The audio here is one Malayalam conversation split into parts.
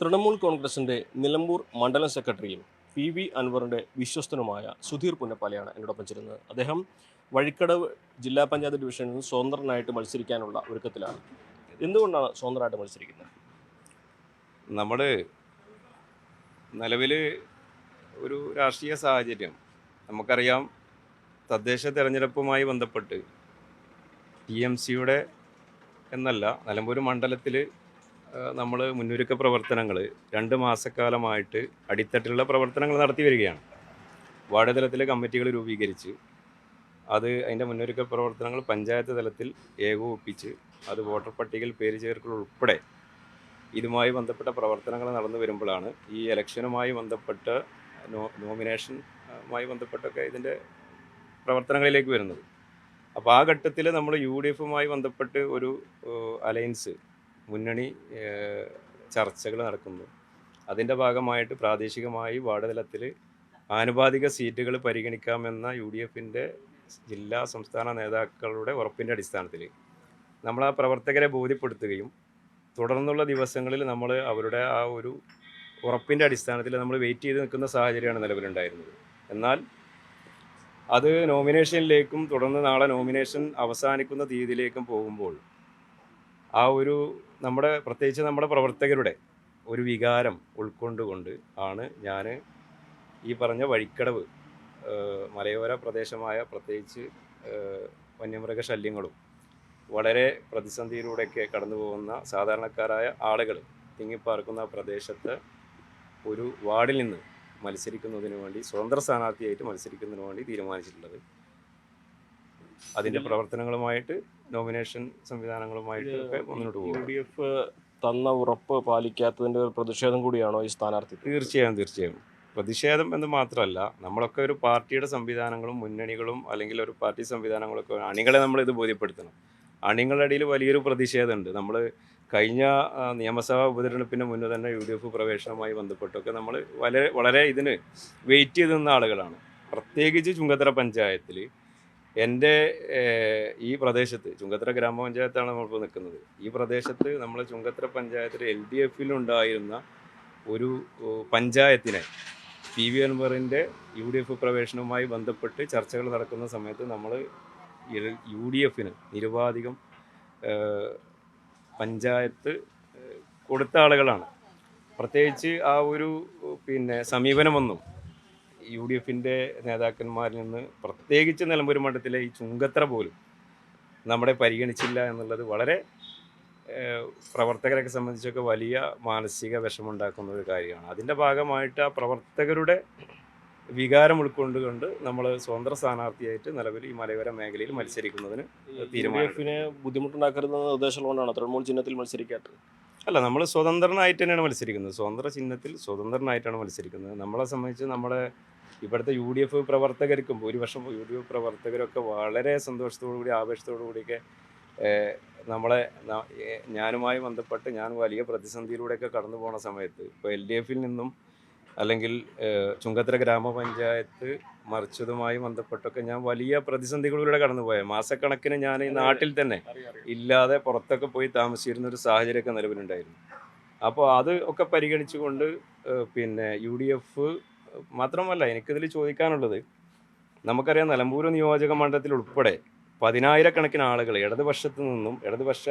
തൃണമൂൽ കോൺഗ്രസിന്റെ നിലമ്പൂർ മണ്ഡലം സെക്രട്ടറിയും പി അൻവറിന്റെ വിശ്വസ്തനുമായ സുധീർ പുന്നപ്പാലയാണ് എന്നോടൊപ്പം ചേരുന്നത്. അദ്ദേഹം വഴിക്കടവ് ജില്ലാ പഞ്ചായത്ത് ഡിവിഷനിൽ നിന്ന് സ്വതന്ത്രനായിട്ട് മത്സരിക്കാനുള്ള ഒരുക്കത്തിലാണ്. എന്തുകൊണ്ടാണ് സ്വതന്ത്രമായിട്ട് മത്സരിക്കുന്നത്? നമ്മൾ നിലവിൽ ഒരു രാഷ്ട്രീയ സാഹചര്യം നമുക്കറിയാം. തദ്ദേശ തെരഞ്ഞെടുപ്പുമായി ബന്ധപ്പെട്ട് TMCയുടെ എന്നല്ല, നിലമ്പൂർ മണ്ഡലത്തിൽ നമ്മൾ മുന്നൊരുക്ക പ്രവർത്തനങ്ങൾ 2 മാസക്കാലമായിട്ട് അടിത്തട്ടിലുള്ള പ്രവർത്തനങ്ങൾ നടത്തി വരികയാണ്. വാർഡ് തലത്തിലെ കമ്മിറ്റികൾ രൂപീകരിച്ച് അതിൻ്റെ മുന്നൊരുക്ക പ്രവർത്തനങ്ങൾ പഞ്ചായത്ത് തലത്തിൽ ഏകോപിപ്പിച്ച് അത് വോട്ടർ പട്ടികയിൽ പേര് ചേർക്കൽ ഉൾപ്പെടെ ഇതുമായി ബന്ധപ്പെട്ട പ്രവർത്തനങ്ങൾ നടന്നു വരുമ്പോഴാണ് ഈ ഇലക്ഷനുമായി ബന്ധപ്പെട്ട നോമിനേഷനുമായി ബന്ധപ്പെട്ടൊക്കെ ഇതിൻ്റെ പ്രവർത്തനങ്ങളിലേക്ക് വരുന്നത്. അപ്പോൾ ആ ഘട്ടത്തിൽ നമ്മൾ UDFുമായി ബന്ധപ്പെട്ട് ഒരു അലയൻസ് മുന്നണി ചർച്ചകൾ നടക്കുന്നു. അതിൻ്റെ ഭാഗമായിട്ട് പ്രാദേശികമായി വാർഡ് തലത്തിൽ ആനുപാതിക സീറ്റുകൾ പരിഗണിക്കാമെന്ന UDFിൻ്റെ ജില്ലാ സംസ്ഥാന നേതാക്കളുടെ ഉറപ്പിൻ്റെ അടിസ്ഥാനത്തിൽ നമ്മൾ ആ പ്രവർത്തകരെ ബോധ്യപ്പെടുത്തുകയും തുടർന്നുള്ള ദിവസങ്ങളിൽ നമ്മൾ അവരുടെ ആ ഒരു ഉറപ്പിൻ്റെ അടിസ്ഥാനത്തിൽ നമ്മൾ വെയിറ്റ് ചെയ്ത് നിൽക്കുന്ന സാഹചര്യമാണ് നിലവിലുണ്ടായിരുന്നത്. എന്നാൽ അത് നോമിനേഷനിലേക്കും തുടർന്ന് നാളെ നോമിനേഷൻ അവസാനിക്കുന്ന തീയതിയിലേക്കും പോകുമ്പോൾ ആ ഒരു പ്രത്യേകിച്ച് നമ്മുടെ പ്രവർത്തകരുടെ ഒരു വികാരം ഉൾക്കൊണ്ടുകൊണ്ട് ആണ് ഞാൻ ഈ പറഞ്ഞ വഴിക്കടവ് മലയോര പ്രദേശമായ പ്രത്യേകിച്ച് വന്യമൃഗ ശല്യങ്ങളും വളരെ പ്രതിസന്ധിയിലൂടെയൊക്കെ കടന്നു പോകുന്ന സാധാരണക്കാരായ ആളുകൾ തിങ്ങിപ്പാർക്കുന്ന പ്രദേശത്ത് ഒരു വാർഡിൽ നിന്ന് മത്സരിക്കുന്നതിന് വേണ്ടി സ്വതന്ത്ര സ്ഥാനാർത്ഥിയായിട്ട് മത്സരിക്കുന്നതിന് വേണ്ടി തീരുമാനിച്ചിട്ടുള്ളത്. അതിൻ്റെ പ്രവർത്തനങ്ങളുമായിട്ട് നോമിനേഷൻ സംവിധാനങ്ങളുമായിട്ട് ഒക്കെ മുന്നോട്ട് പോകും. UDF തന്ന ഉറപ്പ് പാലിക്കാത്തതിൻ്റെ ഒരു പ്രതിഷേധം കൂടിയാണോ ഈ സ്ഥാനാർത്ഥി? തീർച്ചയായും പ്രതിഷേധം എന്ന് മാത്രമല്ല, നമ്മളൊക്കെ ഒരു പാർട്ടിയുടെ സംവിധാനങ്ങളും മുന്നണികളും അല്ലെങ്കിൽ ഒരു പാർട്ടി സംവിധാനങ്ങളൊക്കെ അണികളെ ഇത് ബോധ്യപ്പെടുത്തണം. അണികളുടെ ഇടയിൽ വലിയൊരു പ്രതിഷേധമുണ്ട്. നമ്മൾ കഴിഞ്ഞ നിയമസഭാ ഉപതെരഞ്ഞെടുപ്പിന് മുന്നേ തന്നെ UDF പ്രവേശനവുമായി ബന്ധപ്പെട്ടൊക്കെ നമ്മൾ വളരെ ഇതിന് വെയിറ്റ് ചെയ്ത് നിന്ന ആളുകളാണ്. പ്രത്യേകിച്ച് ചുങ്കത്തറ പഞ്ചായത്തിൽ എൻ്റെ ഈ പ്രദേശത്ത് ചുങ്കത്തറ ഗ്രാമപഞ്ചായത്താണ് നമ്മളിപ്പോൾ നിൽക്കുന്നത്. ഈ പ്രദേശത്ത് നമ്മൾ ചുങ്കത്തറ പഞ്ചായത്തിൽ LDFിലുണ്ടായിരുന്ന ഒരു പഞ്ചായത്തിനെ PV അൻവറിൻ്റെ UDF പ്രവേശനവുമായി ബന്ധപ്പെട്ട് ചർച്ചകൾ നടക്കുന്ന സമയത്ത് നമ്മൾ UDFന് നിരുപാധികം പഞ്ചായത്ത് കൊടുത്ത ആളുകളാണ്. പ്രത്യേകിച്ച് ആ ഒരു സമീപനമൊന്നും UDFിൻ്റെ നേതാക്കന്മാരിൽ നിന്ന് പ്രത്യേകിച്ച് നിലമ്പൂർ മണ്ഡലത്തിലെ ഈ ചുങ്കത്തറ പോലും നമ്മളെ പരിഗണിച്ചില്ല എന്നുള്ളത് വളരെ പ്രവർത്തകരൊക്കെ സംബന്ധിച്ചൊക്കെ വലിയ മാനസിക വിഷമമുണ്ടാക്കുന്ന ഒരു കാര്യമാണ്. അതിൻ്റെ ഭാഗമായിട്ട് ആ പ്രവർത്തകരുടെ വികാരം ഉൾക്കൊണ്ടുകൊണ്ട് നമ്മൾ സ്വതന്ത്ര സ്ഥാനാർത്ഥിയായിട്ട് നിലവിൽ ഈ മലയോര മേഖലയിൽ മത്സരിക്കുന്നതിന് UDFിന് ബുദ്ധിമുട്ടുണ്ടാക്കരുതെന്ന നിർദ്ദേശമുള്ളതുകൊണ്ടാണ് തൃണമൂൽ ചിഹ്നത്തിൽ മത്സരിക്കാത്തത്? അല്ല, നമ്മൾ സ്വതന്ത്രനായിട്ട് തന്നെയാണ് മത്സരിക്കുന്നത്. സ്വതന്ത്ര ചിഹ്നത്തിൽ സ്വതന്ത്രനായിട്ടാണ് മത്സരിക്കുന്നത്. നമ്മളെ സംബന്ധിച്ച് നമ്മുടെ ഇവിടുത്തെ UDF പ്രവർത്തകർക്കും ഭൂരിപക്ഷം UDF പ്രവർത്തകരൊക്കെ വളരെ സന്തോഷത്തോടു കൂടി ആവേശത്തോടു കൂടിയൊക്കെ ഞാനുമായി ബന്ധപ്പെട്ട് ഞാൻ വലിയ പ്രതിസന്ധിയിലൂടെയൊക്കെ കടന്നു പോകുന്ന സമയത്ത് ഇപ്പോൾ LDFിൽ നിന്നും അല്ലെങ്കിൽ ചുങ്കത്തറ ഗ്രാമപഞ്ചായത്ത് മറിച്ചതുമായി ബന്ധപ്പെട്ടൊക്കെ ഞാൻ വലിയ പ്രതിസന്ധികളിലൂടെ കടന്നുപോയ മാസക്കണക്കിന് ഞാൻ ഈ നാട്ടിൽ തന്നെ ഇല്ലാതെ പുറത്തൊക്കെ പോയി താമസിച്ചിരുന്ന ഒരു സാഹചര്യമൊക്കെ നിലവിലുണ്ടായിരുന്നു. അപ്പോൾ അത് ഒക്കെ പരിഗണിച്ചുകൊണ്ട് UDF മാത്രമല്ല, എനിക്കിതിൽ ചോദിക്കാനുള്ളത്, നമുക്കറിയാം നിലമ്പൂർ നിയോജക മണ്ഡലത്തിൽ ഉൾപ്പെടെ 10,000കണക്കിന് ആളുകൾ ഇടതുപക്ഷത്തു നിന്നും ഇടതുപക്ഷ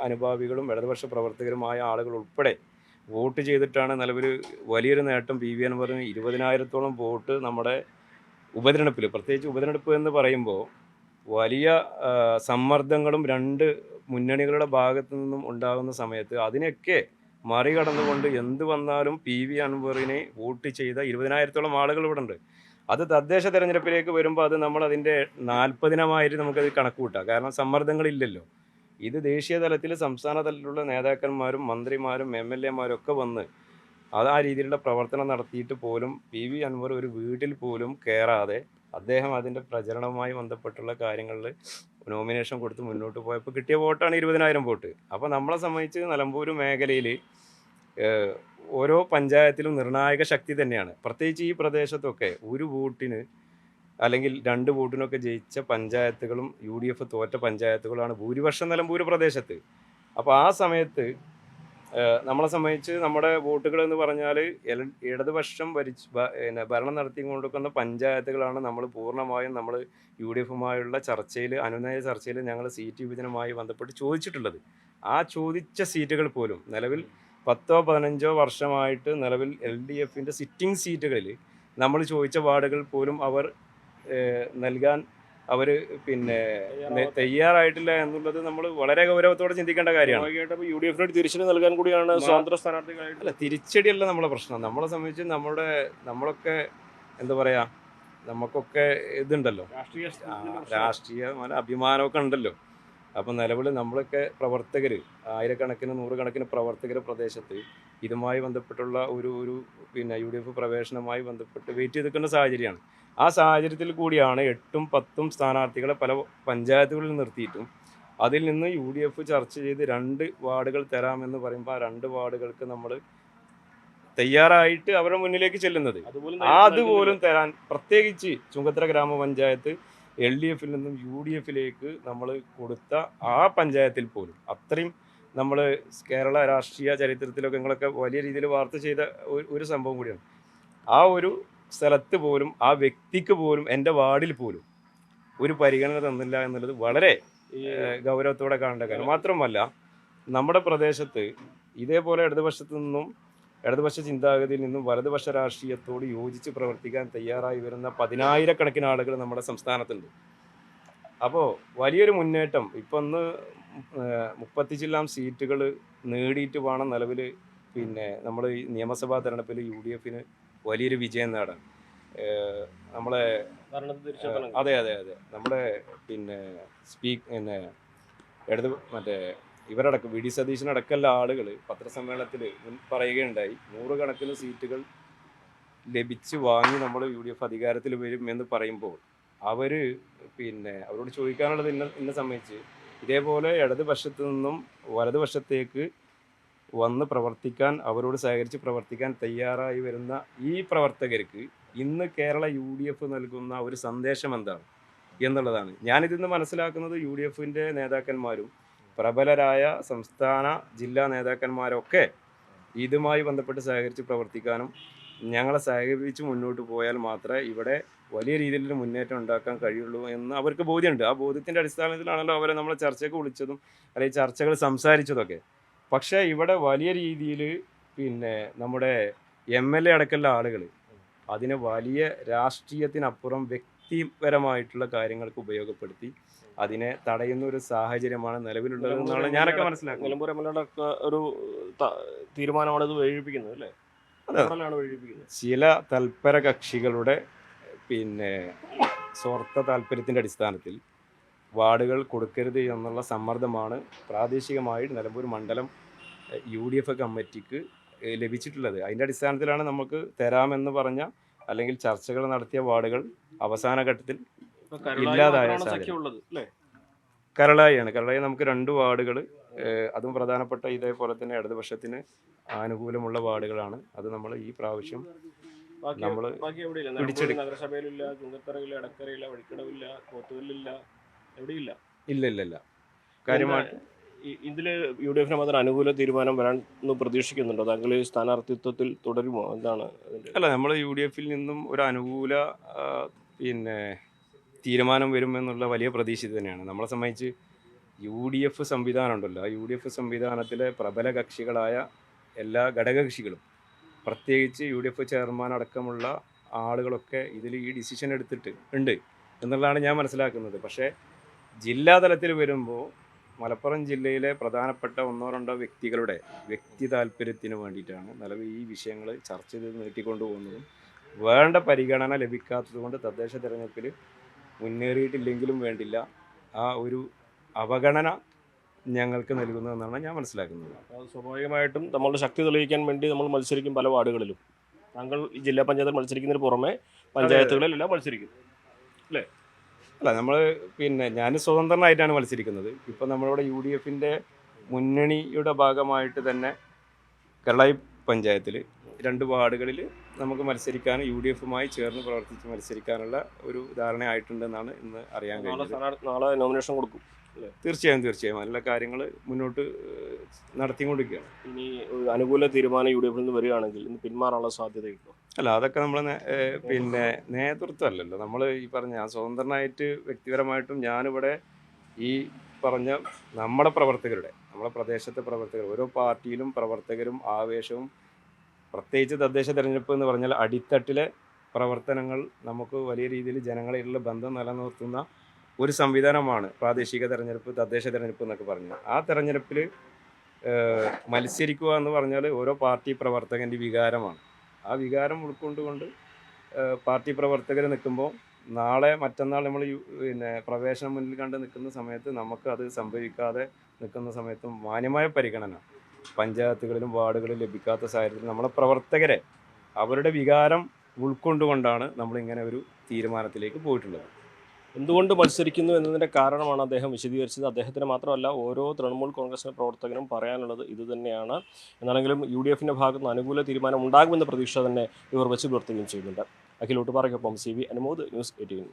അനുഭാവികളും ഇടതുപക്ഷ പ്രവർത്തകരുമായ ആളുകൾ ഉൾപ്പെടെ വോട്ട് ചെയ്തിട്ടാണ് നിലവിൽ വലിയൊരു നേട്ടം PV അൻവറിന് 20,000-ഓളം വോട്ട് നമ്മുടെ ഉപതെരഞ്ഞെടുപ്പിൽ, പ്രത്യേകിച്ച് ഉപതെരഞ്ഞെടുപ്പ് എന്ന് പറയുമ്പോൾ വലിയ സമ്മർദ്ദങ്ങളും 2 മുന്നണികളുടെ ഭാഗത്തു നിന്നും ഉണ്ടാകുന്ന സമയത്ത് അതിനൊക്കെ മറികടന്നുകൊണ്ട് എന്ത് വന്നാലും PV അൻവറിനെ വോട്ട് ചെയ്ത 20,000-ഓളം ആളുകൾ ഇവിടെ ഉണ്ട്. അത് തദ്ദേശ തെരഞ്ഞെടുപ്പിലേക്ക് വരുമ്പോൾ അത് നമ്മളതിൻ്റെ 40-ായിട്ട് നമുക്കത് കണക്ക് കൂട്ടാം. കാരണം സമ്മർദ്ദങ്ങളില്ലല്ലോ. ഇത് ദേശീയ തലത്തിൽ സംസ്ഥാന തലത്തിലുള്ള നേതാക്കന്മാരും മന്ത്രിമാരും MLA-മാരും ഒക്കെ വന്ന് ആ രീതിയിലുള്ള പ്രവർത്തനം നടത്തിയിട്ട് പോലും PV അൻവർ ഒരു വീട്ടിൽ പോലും കയറാതെ അദ്ദേഹം അതിൻ്റെ പ്രചരണവുമായി ബന്ധപ്പെട്ടുള്ള കാര്യങ്ങളിൽ നോമിനേഷൻ കൊടുത്ത് മുന്നോട്ട് പോയപ്പോൾ കിട്ടിയ വോട്ടാണ് 20,000 വോട്ട്. അപ്പോൾ നമ്മളെ സംബന്ധിച്ച് നിലമ്പൂർ മേഖലയിൽ ഓരോ പഞ്ചായത്തിലും നിർണായക ശക്തി തന്നെയാണ്. പ്രത്യേകിച്ച് ഈ പ്രദേശത്തൊക്കെ ഒരു വോട്ടിന് അല്ലെങ്കിൽ 2 വോട്ടിനൊക്കെ ജയിച്ച പഞ്ചായത്തുകളും UDF തോറ്റ പഞ്ചായത്തുകളാണ് ഭൂരിപക്ഷം നിലമ്പൂർ പ്രദേശത്ത്. അപ്പോൾ ആ സമയത്ത് നമ്മളെ സംബന്ധിച്ച് നമ്മുടെ വോട്ടുകൾ എന്ന് പറഞ്ഞാൽ ഇടതുപക്ഷം ഭരണം നടത്തിക്കൊണ്ടിരിക്കുന്ന പഞ്ചായത്തുകളാണ് നമ്മൾ പൂർണ്ണമായും നമ്മൾ UDFുമായുള്ള ചർച്ചയിൽ അനുനയ ചർച്ചയിൽ ഞങ്ങൾ സീറ്റ് വിഭജനവുമായി ബന്ധപ്പെട്ട് ചോദിച്ചിട്ടുള്ളത്. ആ ചോദിച്ച സീറ്റുകൾ പോലും നിലവിൽ 10-15 വർഷമായിട്ട് നിലവിൽ LDFിൻ്റെ സിറ്റിംഗ് സീറ്റുകളിൽ നമ്മൾ ചോദിച്ച വാർഡുകൾ പോലും അവർ നൽകാൻ അവർ തയ്യാറായിട്ടില്ല എന്നുള്ളത് നമ്മൾ വളരെ ഗൗരവത്തോടെ ചിന്തിക്കേണ്ട കാര്യമാണ്. UDFിനോട് തിരിച്ചടി നൽകാൻ കൂടിയാണ് സ്വതന്ത്ര സ്ഥാനാർത്ഥികളായിട്ട്. അല്ല, തിരിച്ചടിയല്ല നമ്മളെ പ്രശ്നം. നമ്മളെ സംബന്ധിച്ച് നമ്മളൊക്കെ എന്താ പറയാ, നമുക്കൊക്കെ ഇതുണ്ടല്ലോ, രാഷ്ട്രീയ അഭിമാനമൊക്കെ ഉണ്ടല്ലോ. അപ്പം നിലവിൽ നമ്മളൊക്കെ പ്രവർത്തകർ, ആയിരക്കണക്കിന് നൂറുകണക്കിന് പ്രവർത്തകർ പ്രദേശത്ത് ഇതുമായി ബന്ധപ്പെട്ടുള്ള ഒരു UDF പ്രവേശനവുമായി ബന്ധപ്പെട്ട് വെയിറ്റ് ചെയ്ത് നിൽക്കുന്ന സാഹചര്യമാണ്. ആ സാഹചര്യത്തിൽ കൂടിയാണ് 8-10 സ്ഥാനാർത്ഥികളെ പല പഞ്ചായത്തുകളിൽ നിർത്തിയിട്ടും അതിൽ നിന്ന് UDF ചർച്ച ചെയ്ത് 2 വാർഡുകൾ തരാമെന്ന് പറയുമ്പോൾ ആ 2 വാർഡുകൾക്ക് നമ്മൾ തയ്യാറായിട്ട് അവരുടെ മുന്നിലേക്ക് ചെല്ലുന്നത്. അതുപോലും തരാൻ, പ്രത്യേകിച്ച് ചുങ്കത്തറ ഗ്രാമപഞ്ചായത്ത് LDFിൽ നിന്നും UDFിലേക്ക് നമ്മൾ കൊടുത്ത ആ പഞ്ചായത്തിൽ പോലും അത്രയും നമ്മൾ കേരള രാഷ്ട്രീയ ചരിത്രത്തിലൊക്കെ നിങ്ങളൊക്കെ വലിയ രീതിയിൽ വാർത്ത ചെയ്ത ഒരു സംഭവം കൂടിയാണ്. ആ ഒരു സ്ഥലത്ത് പോലും ആ വ്യക്തിക്ക് പോലും എൻ്റെ വാർഡിൽ പോലും ഒരു പരിഗണന തന്നില്ല എന്നുള്ളത് വളരെ ഗൗരവത്തോടെ കാണേണ്ട കാര്യം. മാത്രമല്ല, നമ്മുടെ പ്രദേശത്ത് ഇതേപോലെ ഇടതുപക്ഷ ചിന്താഗതിയിൽ നിന്നും വലതുപക്ഷ രാഷ്ട്രീയത്തോട് യോജിച്ച് പ്രവർത്തിക്കാൻ തയ്യാറായി വരുന്ന 10,000-കണക്കിന് ആളുകൾ നമ്മുടെ സംസ്ഥാനത്തുണ്ട്. അപ്പോൾ വലിയൊരു മുന്നേറ്റം ഇപ്പം ഒന്ന് 30 ചില്ലാൻ സീറ്റുകൾ നേടിയിട്ട് വേണം നിലവിൽ നമ്മൾ ഈ നിയമസഭാ തെരഞ്ഞെടുപ്പിൽ UDFിന് വലിയൊരു വിജയം നേടാൻ. നമ്മളെ അതെ നമ്മുടെ ഇവരടക്കം VD സതീശനടക്കമുള്ള ആളുകൾ പത്രസമ്മേളനത്തിൽ പറയുകയുണ്ടായി, 100 കണക്കിന് സീറ്റുകൾ ലഭിച്ച് വാങ്ങി നമ്മൾ UDF അധികാരത്തിൽ വരും എന്ന് പറയുമ്പോൾ അവരോട് ചോദിക്കാനുള്ളത് ഇന്നെ സംബന്ധിച്ച് ഇതേപോലെ ഇടതുപക്ഷത്തു നിന്നും വലതുപക്ഷത്തേക്ക് വന്ന് പ്രവർത്തിക്കാൻ, അവരോട് സഹകരിച്ച് പ്രവർത്തിക്കാൻ തയ്യാറായി വരുന്ന ഈ പ്രവർത്തകർക്ക് ഇന്ന് കേരള UDF നൽകുന്ന ഒരു സന്ദേശം എന്താണ് എന്നുള്ളതാണ്. ഞാനിതിന്ന് മനസ്സിലാക്കുന്നത് UDFിൻ്റെ നേതാക്കന്മാരും പ്രബലരായ സംസ്ഥാന ജില്ലാ നേതാക്കന്മാരൊക്കെ ഇതുമായി ബന്ധപ്പെട്ട് സഹകരിച്ച് പ്രവർത്തിക്കാനും ഞങ്ങളെ സഹകരിച്ച് മുന്നോട്ട് പോയാൽ മാത്രമേ ഇവിടെ വലിയ രീതിയിലൊരു മുന്നേറ്റം ഉണ്ടാക്കാൻ കഴിയുള്ളൂ എന്ന് അവർക്ക് ബോധ്യമുണ്ട്. ആ ബോധ്യത്തിൻ്റെ അടിസ്ഥാനത്തിലാണല്ലോ അവരെ നമ്മളെ ചർച്ചയ്ക്ക് വിളിച്ചതും അല്ലെങ്കിൽ ചർച്ചകൾ സംസാരിച്ചതൊക്കെ. പക്ഷേ ഇവിടെ വലിയ രീതിയിൽ നമ്മുടെ MLA അടക്കമുള്ള ആളുകൾ അതിനെ വലിയ രാഷ്ട്രീയത്തിനപ്പുറം വ്യക്തിപരമായിട്ടുള്ള കാര്യങ്ങൾക്ക് ഉപയോഗപ്പെടുത്തി അതിനെ തടയുന്ന ഒരു സാഹചര്യമാണ് നിലവിലുള്ളത് എന്നാണ് ഞാനൊക്കെ മനസ്സിലാക്കുന്നത്. നിലമ്പൂർ MLA ഒരു തീരുമാനമാണ് ഇത് വഴിപ്പിക്കുന്നത് അല്ലേ? ചില തൽപര കക്ഷികളുടെ സ്വാർത്ഥ താല്പര്യത്തിൻ്റെ അടിസ്ഥാനത്തിൽ വാർഡുകൾ കൊടുക്കരുത് എന്നുള്ള സമ്മർദ്ദമാണ് പ്രാദേശികമായി നിലമ്പൂർ മണ്ഡലം UDF കമ്മിറ്റിക്ക് ലഭിച്ചിട്ടുള്ളത്. അതിൻ്റെ അടിസ്ഥാനത്തിലാണ് നമുക്ക് തരാമെന്ന് പറഞ്ഞ അല്ലെങ്കിൽ ചർച്ചകൾ നടത്തിയ വാർഡുകൾ അവസാന ഘട്ടത്തിൽ ഇല്ലാതായ സാഹചര്യം. കരളായി നമുക്ക് 2 വാർഡുകൾ, അതും പ്രധാനപ്പെട്ട ഇതേപോലെ തന്നെ ഇടതുപക്ഷത്തിന് അനുകൂലമുള്ള വാർഡുകളാണ്. അത് നമ്മൾ ഈ പ്രാവശ്യം നമ്മൾ നഗരസഭയിലില്ല, ചുങ്കത്തറയില്ല, എടക്കരയില്ല, വഴിക്കടവില്ല, കോത്തുകല്ലില്ല, എവിടെയില്ല. ഇല്ല കാര്യമായിട്ട് ഇതില് UDFിന് മാത്രം അനുകൂല തീരുമാനം വരാൻ പ്രതീക്ഷിക്കുന്നുണ്ടോ? താങ്കൾ സ്ഥാനാർത്ഥിത്വത്തിൽ തുടരുമോ? എന്താണ്? അല്ല, നമ്മൾ UDFിൽ നിന്നും ഒരു അനുകൂല തീരുമാനം വരുമെന്നുള്ള വലിയ പ്രതീക്ഷ തന്നെയാണ്. നമ്മളെ സംബന്ധിച്ച് UDF സംവിധാനം ഉണ്ടല്ലോ, ആ UDF സംവിധാനത്തിലെ പ്രബല കക്ഷികളായ എല്ലാ ഘടകകക്ഷികളും, പ്രത്യേകിച്ച് UDF ചെയർമാൻ അടക്കമുള്ള ആളുകളൊക്കെ ഇതിൽ ഈ ഡിസിഷൻ എടുത്തിട്ട് ഉണ്ട് എന്നുള്ളതാണ് ഞാൻ മനസ്സിലാക്കുന്നത്. പക്ഷേ ജില്ലാ തലത്തിൽ വരുമ്പോൾ മലപ്പുറം ജില്ലയിലെ പ്രധാനപ്പെട്ട 1-2 വ്യക്തികളുടെ വ്യക്തി താല്പര്യത്തിന് വേണ്ടിയിട്ടാണ് നിലവിൽ ഈ വിഷയങ്ങൾ ചർച്ച ചെയ്ത് നീട്ടിക്കൊണ്ടു പോകുന്നതും വേണ്ട പരിഗണന ലഭിക്കാത്തത് കൊണ്ട് തദ്ദേശ തെരഞ്ഞെടുപ്പിൽ മുന്നേറിയിട്ടില്ലെങ്കിലും വേണ്ടില്ല ആ ഒരു അവഗണന ഞങ്ങൾക്ക് നൽകുന്നതെന്നാണ് ഞാൻ മനസ്സിലാക്കുന്നത്. സ്വാഭാവികമായിട്ടും നമ്മളുടെ ശക്തി തെളിയിക്കാൻ വേണ്ടി നമ്മൾ മത്സരിക്കും പല വാർഡുകളിലും. താങ്കൾ ഈ ജില്ലാ പഞ്ചായത്തിൽ മത്സരിക്കുന്നതിന് പുറമെ പഞ്ചായത്തുകളിലെല്ലാം മത്സരിക്കും അല്ലേ? അല്ല, നമ്മൾ ഞാൻ സ്വതന്ത്രനായിട്ടാണ് മത്സരിക്കുന്നത്. ഇപ്പം നമ്മളിവിടെ UDFിൻ്റെ മുന്നണിയുടെ ഭാഗമായിട്ട് തന്നെ കരളായി പഞ്ചായത്തിൽ 2 വാർഡുകളിൽ നമുക്ക് മത്സരിക്കാൻ UDFുമായി ചേർന്ന് പ്രവർത്തിച്ച് മത്സരിക്കാനുള്ള ഒരു ധാരണ ആയിട്ടുണ്ടെന്നാണ് ഇന്ന് അറിയാൻ കഴിഞ്ഞത്. നാളെ നോമിനേഷൻ കൊടുക്കും. തീർച്ചയായും നല്ല കാര്യങ്ങൾ മുന്നോട്ട് നടത്തിക്കൊണ്ടിരിക്കുകയാണ്. ഇനി ഒരു അനുകൂല തീരുമാനം UDF നിന്ന് വരികയാണെങ്കിൽ ഇന്ന് പിന്മാറാനുള്ള സാധ്യതയുണ്ടോ? അല്ല, അതൊക്കെ നമ്മൾ പിന്നെ നേതൃത്വമല്ലല്ലോ. നമ്മൾ ഈ പറഞ്ഞ ഞാൻ സ്വതന്ത്രനായിട്ട് വ്യക്തിപരമായിട്ടും ഞാനിവിടെ ഈ പറഞ്ഞ നമ്മുടെ പ്രദേശത്തെ പ്രവർത്തകർ, ഓരോ പാർട്ടിയിലും പ്രവർത്തകരും ആവേശവും, പ്രത്യേകിച്ച് തദ്ദേശ തെരഞ്ഞെടുപ്പ് എന്ന് പറഞ്ഞാൽ അടിത്തട്ടിലെ പ്രവർത്തനങ്ങൾ നമുക്ക് വലിയ രീതിയിൽ ജനങ്ങളായിട്ടുള്ള ബന്ധം നിലനിർത്തുന്ന ഒരു സംവിധാനമാണ് പ്രാദേശിക തെരഞ്ഞെടുപ്പ്, തദ്ദേശ തെരഞ്ഞെടുപ്പ് എന്നൊക്കെ പറഞ്ഞാൽ. ആ തെരഞ്ഞെടുപ്പിൽ മത്സരിക്കുക എന്ന് പറഞ്ഞാൽ ഓരോ പാർട്ടി പ്രവർത്തകൻ്റെ വികാരമാണ്. ആ വികാരം ഉൾക്കൊണ്ടുകൊണ്ട് പാർട്ടി പ്രവർത്തകർ നിൽക്കുമ്പോൾ നാളെ മറ്റന്നാൾ നമ്മൾ പിന്നെ പ്രവേശനം മുന്നിൽ കണ്ട് നിൽക്കുന്ന സമയത്ത് നമുക്ക് അത് സംഭവിക്കാതെ നിൽക്കുന്ന സമയത്തും മാന്യമായ പരിഗണന പഞ്ചായത്തുകളിലും വാർഡുകളിലും ലഭിക്കാത്ത സാഹചര്യത്തിൽ നമ്മളെ പ്രവർത്തകരെ അവരുടെ വികാരം ഉൾക്കൊണ്ടുകൊണ്ടാണ് നമ്മളിങ്ങനെ ഒരു തീരുമാനത്തിലേക്ക് പോയിട്ടുള്ളത്. എന്തുകൊണ്ട് മത്സരിക്കുന്നു എന്നതിൻ്റെ കാരണമാണ് അദ്ദേഹം വിശദീകരിച്ചത്. അദ്ദേഹത്തിന് മാത്രമല്ല ഓരോ തൃണമൂൽ കോൺഗ്രസിൻ്റെ പ്രവർത്തകനും പറയാനുള്ളത് ഇതുതന്നെയാണ്. എന്നാണെങ്കിലും UDF ഭാഗത്ത് നിന്ന് അനുകൂല തീരുമാനം ഉണ്ടാകുമെന്ന പ്രതീക്ഷ തന്നെ ഇവർ വെച്ച് പുലർത്തുകയും ചെയ്യുന്നുണ്ട്. അഖിൽ ഒട്ടുപാറയ്ക്കൊപ്പം CV അനുമോദ്, ന്യൂസ് 18.